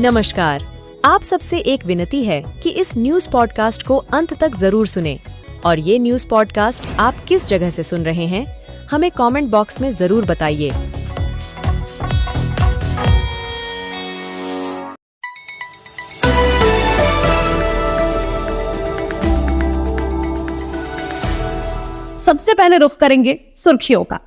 नमस्कार। आप सबसे एक विनती है कि इस न्यूज पॉडकास्ट को अंत तक जरूर सुनें और ये न्यूज पॉडकास्ट आप किस जगह से सुन रहे हैं, हमें कमेंट बॉक्स में जरूर बताइए। सबसे पहले रुख करेंगे सुर्खियों का।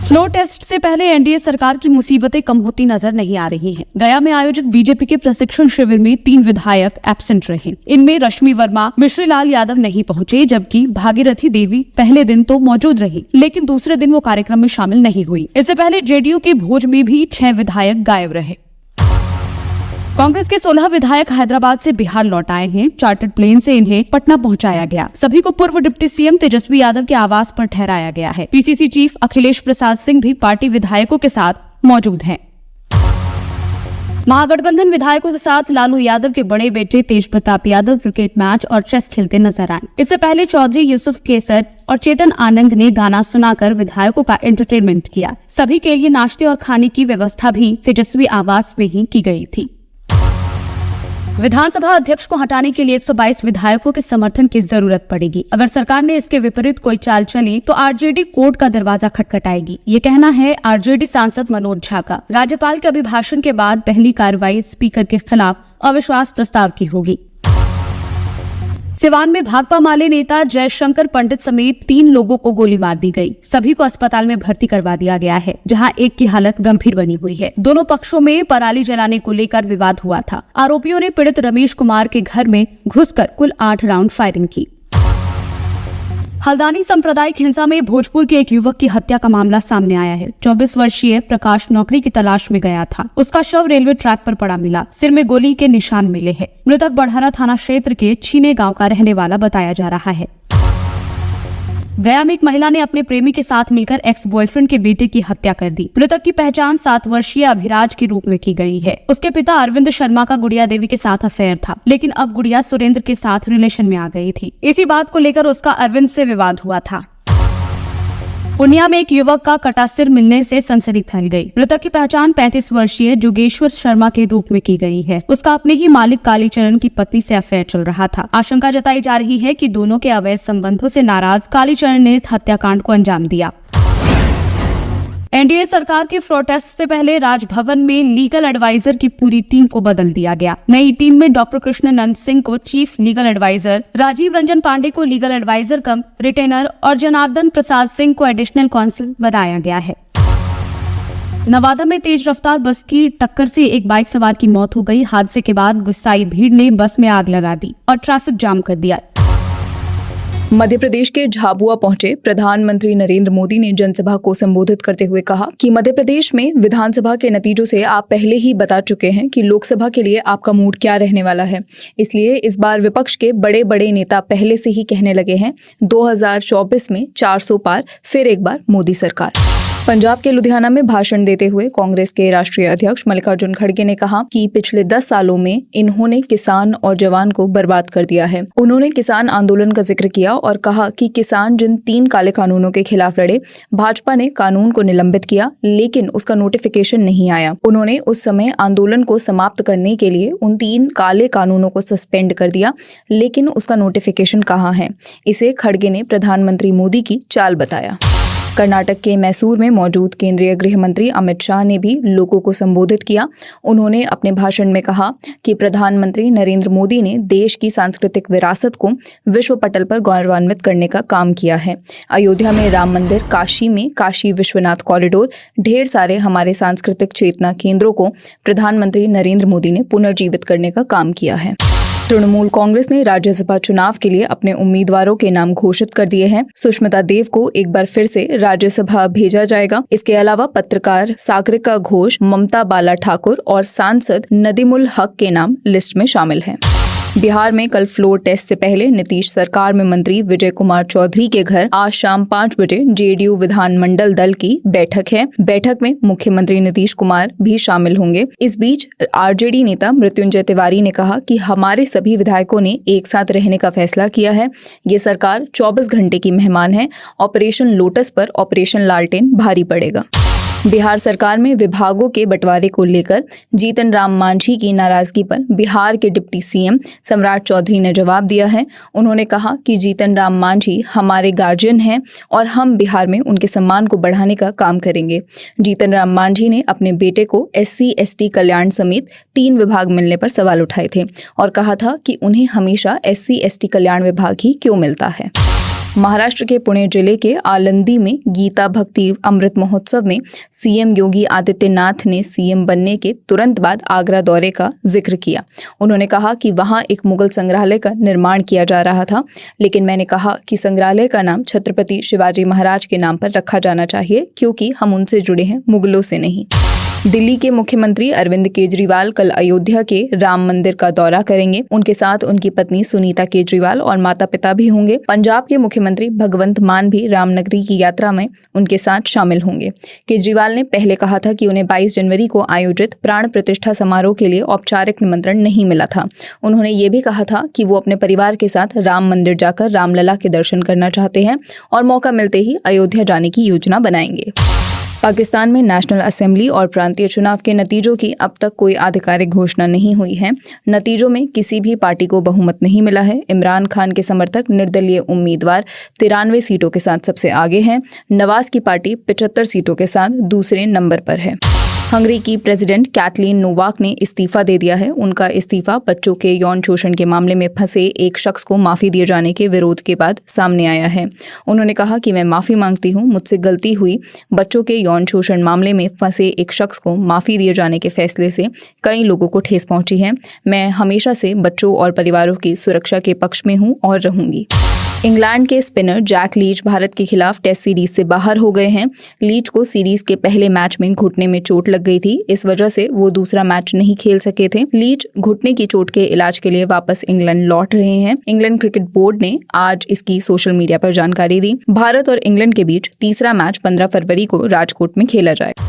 फ्लोर टेस्ट से पहले एनडीए सरकार की मुसीबतें कम होती नजर नहीं आ रही हैं। गया में आयोजित बीजेपी के प्रशिक्षण शिविर में 3 विधायक एब्सेंट रहे। इनमें रश्मि वर्मा, मिश्री लाल यादव नहीं पहुंचे, जबकि भागीरथी देवी पहले दिन तो मौजूद रही, लेकिन दूसरे दिन वो कार्यक्रम में शामिल नहीं हुई। इससे पहले जेडीयू के भोज में भी 6 विधायक गायब रहे। कांग्रेस के 16 विधायक हैदराबाद से बिहार लौट आए हैं। चार्टर्ड प्लेन से इन्हें पटना पहुंचाया गया। सभी को पूर्व डिप्टी सीएम तेजस्वी यादव के आवास पर ठहराया गया है। पीसीसी चीफ अखिलेश प्रसाद सिंह भी पार्टी विधायकों के साथ मौजूद हैं। महागठबंधन विधायकों के साथ लालू यादव के बड़े बेटे तेज प्रताप यादव क्रिकेट मैच और चेस खेलते नजर आए। इससे पहले चौधरी यूसुफ केसर और चेतन आनंद ने गाना सुनाकर विधायकों का एंटरटेनमेंट किया। सभी के लिए नाश्ते और खाने की व्यवस्था भी तेजस्वी आवास में ही की गई थी। विधानसभा अध्यक्ष को हटाने के लिए 122 विधायकों के समर्थन की जरूरत पड़ेगी। अगर सरकार ने इसके विपरीत कोई चाल चली तो आरजेडी कोर्ट का दरवाजा खटखटाएगी। ये कहना है आरजेडी सांसद मनोज झा का। राज्यपाल के अभिभाषण के बाद पहली कार्रवाई स्पीकर के खिलाफ अविश्वास प्रस्ताव की होगी। सिवान में भाकपा माले नेता जयशंकर पंडित समेत 3 लोगों को गोली मार दी गई। सभी को अस्पताल में भर्ती करवा दिया गया है, जहां एक की हालत गंभीर बनी हुई है। दोनों पक्षों में पराली जलाने को लेकर विवाद हुआ था। आरोपियों ने पीड़ित रमेश कुमार के घर में घुसकर कुल 8 राउंड फायरिंग की। हल्द्वानी सांप्रदायिक हिंसा में भोजपुर के एक युवक की हत्या का मामला सामने आया है। 24 वर्षीय प्रकाश नौकरी की तलाश में गया था। उसका शव रेलवे ट्रैक पर पड़ा मिला। सिर में गोली के निशान मिले हैं। मृतक बड़हरा थाना क्षेत्र के छीने गांव का रहने वाला बताया जा रहा है। गया में एक महिला ने अपने प्रेमी के साथ मिलकर एक्स बॉयफ्रेंड के बेटे की हत्या कर दी। मृतक की पहचान 7 वर्षीय अभिराज के रूप में की गई है। उसके पिता अरविंद शर्मा का गुड़िया देवी के साथ अफेयर था, लेकिन अब गुड़िया सुरेंद्र के साथ रिलेशन में आ गई थी। इसी बात को लेकर उसका अरविंद से विवाद हुआ था। पूर्णिया में एक युवक का कटा सिर मिलने से सनसनी फैल गई। मृतक की पहचान 35 वर्षीय जोगेश्वर शर्मा के रूप में की गई है। उसका अपने ही मालिक कालीचरण की पत्नी से अफेयर चल रहा था। आशंका जताई जा रही है कि दोनों के अवैध संबंधों से नाराज कालीचरण ने इस हत्याकांड को अंजाम दिया। एनडीए सरकार के फ्लोर टेस्ट से पहले राजभवन में लीगल एडवाइजर की पूरी टीम को बदल दिया गया। नई टीम में डॉक्टर कृष्णानंद सिंह को chief legal adviser, Rajiv Ranjan Pandey को लीगल एडवाइजर कम रिटेनर और जनार्दन प्रसाद सिंह को एडिशनल काउंसिल बनाया गया है। नवादा में तेज रफ्तार बस की टक्कर से एक बाइक सवार की मौत हो गई। हादसे के बाद गुस्साई भीड़ ने बस में आग लगा दी और ट्रैफिक जाम कर दिया। मध्य प्रदेश के झाबुआ पहुंचे प्रधानमंत्री नरेंद्र मोदी ने जनसभा को संबोधित करते हुए कहा कि मध्य प्रदेश में विधानसभा के नतीजों से आप पहले ही बता चुके हैं कि लोकसभा के लिए आपका मूड क्या रहने वाला है। इसलिए इस बार विपक्ष के बड़े बड़े नेता पहले से ही कहने लगे हैं 2024 में 400 पार, फिर एक बार मोदी सरकार। पंजाब के लुधियाना में भाषण देते हुए कांग्रेस के राष्ट्रीय अध्यक्ष मल्लिकार्जुन खड़गे ने कहा कि पिछले 10 सालों में इन्होंने किसान और जवान को बर्बाद कर दिया है। उन्होंने किसान आंदोलन का जिक्र किया और कहा कि किसान जिन 3 काले कानूनों के खिलाफ लड़े, भाजपा ने कानून को निलंबित किया, लेकिन उसका नोटिफिकेशन नहीं आया। उन्होंने उस समय आंदोलन को समाप्त करने के लिए उन 3 काले कानूनों को सस्पेंड कर दिया, लेकिन उसका नोटिफिकेशन कहाँ है। इसे खड़गे ने प्रधानमंत्री मोदी की चाल बताया। कर्नाटक के मैसूर में मौजूद केंद्रीय गृह मंत्री अमित शाह ने भी लोगों को संबोधित किया। उन्होंने अपने भाषण में कहा कि प्रधानमंत्री नरेंद्र मोदी ने देश की सांस्कृतिक विरासत को विश्व पटल पर गौरवान्वित करने का काम किया है। अयोध्या में राम मंदिर, काशी में काशी विश्वनाथ कॉरिडोर, ढेर सारे हमारे सांस्कृतिक चेतना केंद्रों को प्रधानमंत्री नरेंद्र मोदी ने पुनर्जीवित करने का काम किया है। तृणमूल कांग्रेस ने राज्यसभा चुनाव के लिए अपने उम्मीदवारों के नाम घोषित कर दिए हैं। सुष्मिता देव को एक बार फिर से राज्यसभा भेजा जाएगा। इसके अलावा पत्रकार सागरिका घोष, ममता बाला ठाकुर और सांसद नदीमुल हक के नाम लिस्ट में शामिल हैं। बिहार में कल फ्लोर टेस्ट से पहले नीतीश सरकार में मंत्री विजय कुमार चौधरी के घर आज शाम 5 बजे जेडीयू विधानमंडल दल की बैठक है। बैठक में मुख्यमंत्री नीतीश कुमार भी शामिल होंगे। इस बीच आरजेडी नेता मृत्युंजय तिवारी ने कहा कि हमारे सभी विधायकों ने एक साथ रहने का फैसला किया है। ये सरकार 24 घंटे की मेहमान है। ऑपरेशन लोटस पर ऑपरेशन लालटेन भारी पड़ेगा। बिहार सरकार में विभागों के बंटवारे को लेकर जीतन राम मांझी की नाराजगी पर बिहार के डिप्टी सीएम सम्राट चौधरी ने जवाब दिया है। उन्होंने कहा कि जीतन राम मांझी हमारे गार्जियन हैं और हम बिहार में उनके सम्मान को बढ़ाने का काम करेंगे। जीतन राम मांझी ने अपने बेटे को SC/ST कल्याण समेत 3 विभाग मिलने पर सवाल उठाए थे और कहा था कि उन्हें हमेशा SC/ST कल्याण विभाग ही क्यों मिलता है। महाराष्ट्र के पुणे जिले के आलंदी में गीता भक्ति अमृत महोत्सव में सीएम योगी आदित्यनाथ ने सीएम बनने के तुरंत बाद आगरा दौरे का जिक्र किया। उन्होंने कहा कि वहां एक मुगल संग्रहालय का निर्माण किया जा रहा था, लेकिन मैंने कहा कि संग्रहालय का नाम छत्रपति शिवाजी महाराज के नाम पर रखा जाना चाहिए, क्योंकि हम उनसे जुड़े हैं, मुगलों से नहीं। दिल्ली के मुख्यमंत्री अरविंद केजरीवाल कल अयोध्या के राम मंदिर का दौरा करेंगे। उनके साथ उनकी पत्नी सुनीता केजरीवाल और माता पिता भी होंगे। पंजाब के मुख्यमंत्री भगवंत मान भी रामनगरी की यात्रा में उनके साथ शामिल होंगे। केजरीवाल ने पहले कहा था कि उन्हें 22 जनवरी को आयोजित प्राण प्रतिष्ठा समारोह के लिए औपचारिक निमंत्रण नहीं मिला था। उन्होंने ये भी कहा था कि वो अपने परिवार के साथ राम मंदिर जाकर रामलला के दर्शन करना चाहते हैं और मौका मिलते ही अयोध्या जाने की योजना बनाएंगे। पाकिस्तान में नेशनल असेंबली और प्रांतीय चुनाव के नतीजों की अब तक कोई आधिकारिक घोषणा नहीं हुई है। नतीजों में किसी भी पार्टी को बहुमत नहीं मिला है। इमरान खान के समर्थक निर्दलीय उम्मीदवार 93 सीटों के साथ सबसे आगे हैं। नवाज की पार्टी 75 सीटों के साथ दूसरे नंबर पर है। हंगरी की प्रेसिडेंट कैटलीन नोवाक ने इस्तीफा दे दिया है। उनका इस्तीफा बच्चों के यौन शोषण के मामले में फंसे एक शख्स को माफी दिए जाने के विरोध के बाद सामने आया है। उन्होंने कहा कि मैं माफी मांगती हूं, मुझसे गलती हुई। बच्चों के यौन शोषण मामले में फंसे एक शख्स को माफी दिए जाने के फैसले से कई लोगों को ठेस पहुंची है। मैं हमेशा से बच्चों और परिवारों की सुरक्षा के पक्ष में हूं और रहूंगी। इंग्लैंड के स्पिनर जैक लीच भारत के खिलाफ टेस्ट सीरीज से बाहर हो गए हैं। लीच को सीरीज के पहले मैच में घुटने में चोट लग गई थी। इस वजह से वो दूसरा मैच नहीं खेल सके थे। लीच घुटने की चोट के इलाज के लिए वापस इंग्लैंड लौट रहे हैं। इंग्लैंड क्रिकेट बोर्ड ने आज इसकी सोशल मीडिया पर जानकारी दी। भारत और इंग्लैंड के बीच तीसरा मैच 15 फरवरी को राजकोट में खेला जाएगा।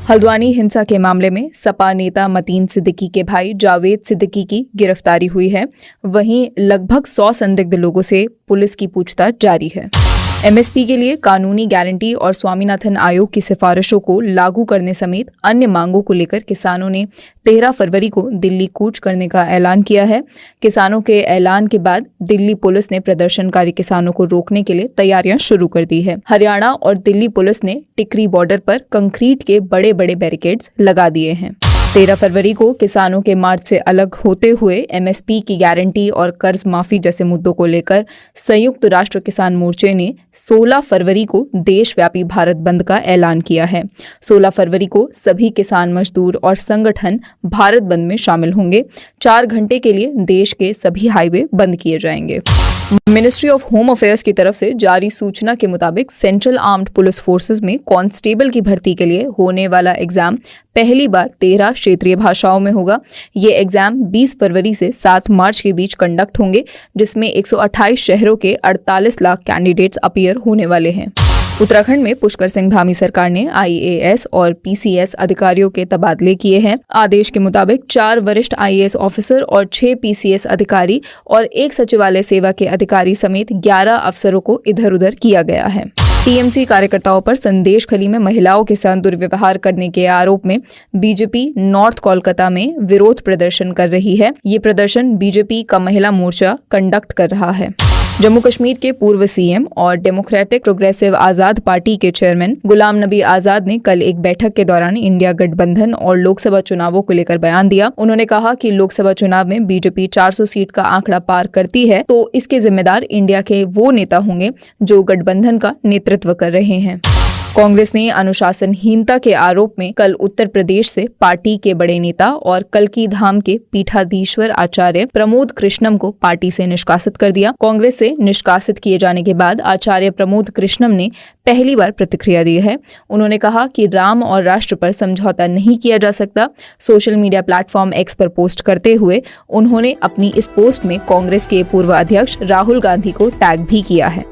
हल्द्वानी हिंसा के मामले में सपा नेता मतीन सिद्दीकी के भाई जावेद सिद्दीकी की गिरफ्तारी हुई है। वहीं लगभग 100 संदिग्ध लोगों से पुलिस की पूछताछ जारी है। MSP के लिए कानूनी गारंटी और स्वामीनाथन आयोग की सिफारिशों को लागू करने समेत अन्य मांगों को लेकर किसानों ने 13 फरवरी को दिल्ली कूच करने का ऐलान किया है। किसानों के ऐलान के बाद दिल्ली पुलिस ने प्रदर्शनकारी किसानों को रोकने के लिए तैयारियां शुरू कर दी है। हरियाणा और दिल्ली पुलिस ने टिकरी बॉर्डर पर कंक्रीट के बड़े बड़े बैरिकेड्स लगा दिए हैं। 13 फरवरी को किसानों के मार्च से अलग होते हुए MSP की गारंटी और कर्ज माफी जैसे मुद्दों को लेकर संयुक्त राष्ट्र किसान मोर्चे ने 16 फरवरी को देशव्यापी भारत बंद का ऐलान किया है। 16 फरवरी को सभी किसान मजदूर और संगठन भारत बंद में शामिल होंगे। 4 घंटे के लिए देश के सभी हाईवे बंद किए जाएंगे। मिनिस्ट्री ऑफ होम अफेयर्स की तरफ से जारी सूचना के मुताबिक सेंट्रल आर्म्ड पुलिस फोर्सेस में कांस्टेबल की भर्ती के लिए होने वाला एग्जाम पहली बार 13 क्षेत्रीय भाषाओं में होगा। ये एग्जाम 20 फरवरी से 7 मार्च के बीच कंडक्ट होंगे, जिसमें 128 शहरों के 48 लाख कैंडिडेट्स अपीयर होने वाले हैं। उत्तराखंड में पुष्कर सिंह धामी सरकार ने IAS और PCS अधिकारियों के तबादले किए हैं। आदेश के मुताबिक 4 वरिष्ठ IAS ऑफिसर और 6 PCS अधिकारी और 1 सचिवालय सेवा के अधिकारी समेत 11 अफसरों को इधर उधर किया गया है। TMC कार्यकर्ताओं पर संदेश खली में महिलाओं के साथ दुर्व्यवहार करने के आरोप में बीजेपी नॉर्थ कोलकाता में विरोध प्रदर्शन कर रही है। ये प्रदर्शन बीजेपी का महिला मोर्चा कंडक्ट कर रहा है। जम्मू कश्मीर के पूर्व CM और डेमोक्रेटिक प्रोग्रेसिव आजाद पार्टी के चेयरमैन गुलाम नबी आजाद ने कल एक बैठक के दौरान इंडिया गठबंधन और लोकसभा चुनावों को लेकर बयान दिया। उन्होंने कहा कि लोकसभा चुनाव में बीजेपी 400 सीट का आंकड़ा पार करती है तो इसके जिम्मेदार इंडिया के वो नेता होंगे जो गठबंधन का नेतृत्व कर रहे हैं। कांग्रेस ने अनुशासनहीनता के आरोप में कल उत्तर प्रदेश से पार्टी के बड़े नेता और कल्की धाम के पीठाधीश्वर आचार्य प्रमोद कृष्णम को पार्टी से निष्कासित कर दिया। कांग्रेस से निष्कासित किए जाने के बाद आचार्य प्रमोद कृष्णम ने पहली बार प्रतिक्रिया दी है। उन्होंने कहा कि राम और राष्ट्र पर समझौता नहीं किया जा सकता। सोशल मीडिया प्लेटफॉर्म X पर पोस्ट करते हुए उन्होंने अपनी इस पोस्ट में कांग्रेस के पूर्व अध्यक्ष राहुल गांधी को टैग भी किया है।